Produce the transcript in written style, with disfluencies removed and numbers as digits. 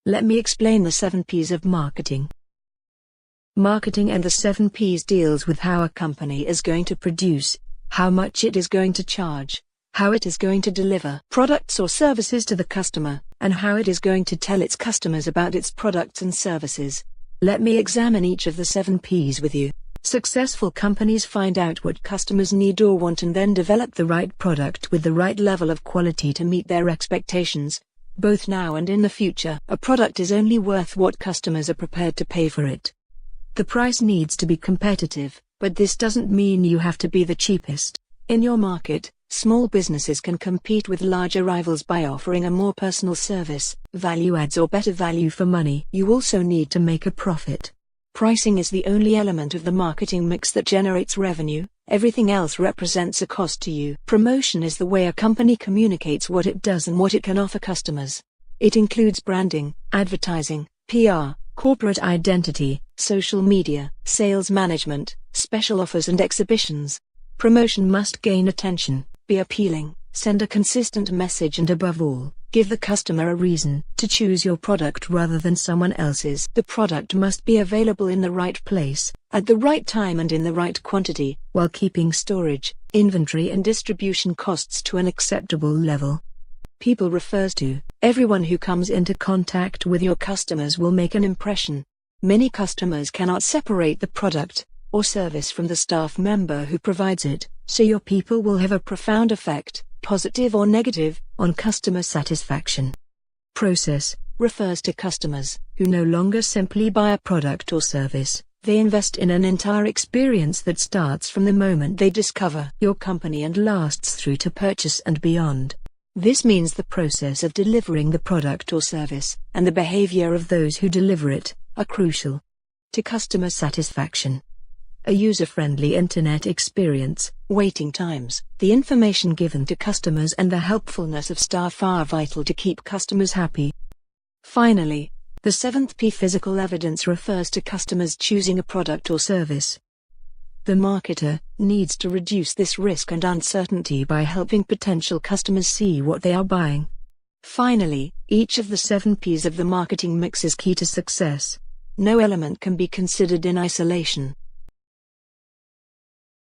Let me explain the 7 P's of marketing. Marketing and the 7 P's deals with how a company is going to produce, how much it is going to charge, how it is going to deliver products or services to the customer, and how it is going to tell its customers about its products and services. Let me examine each of the 7 P's with you. Successful companies find out what customers need or want and then develop the right product with the right level of quality to meet their expectations, both now and in the future. A product is only worth what customers are prepared to pay for it. The price needs to be competitive, but this doesn't mean you have to be the cheapest. In your market, small businesses can compete with larger rivals by offering a more personal service, value adds or better value for money. You also need to make a profit. Pricing is the only element of the marketing mix that generates revenue. Everything else represents a cost to you. Promotion is the way a company communicates what it does and what it can offer customers. It includes branding, advertising, PR, corporate identity, social media, sales management, special offers and exhibitions. Promotion must gain attention, be appealing, send a consistent message and above all, give the customer a reason to choose your product rather than someone else's. The product must be available in the right place, at the right time and in the right quantity, while keeping storage, inventory and distribution costs to an acceptable level. People refers to everyone who comes into contact with your customers will make an impression. Many customers cannot separate the product or service from the staff member who provides it, so your people will have a profound effect, positive or negative, on customer satisfaction. Process refers to customers who no longer simply buy a product or service. They invest in an entire experience that starts from the moment they discover your company and lasts through to purchase and beyond. This means the process of delivering the product or service, and the behavior of those who deliver it, are crucial to customer satisfaction. A user-friendly internet experience, waiting times, the information given to customers and the helpfulness of staff are vital to keep customers happy. Finally, the 7th P, physical evidence, refers to customers choosing a product or service. The marketer needs to reduce this risk and uncertainty by helping potential customers see what they are buying. Finally, each of the 7 P's of the marketing mix is key to success. No element can be considered in isolation.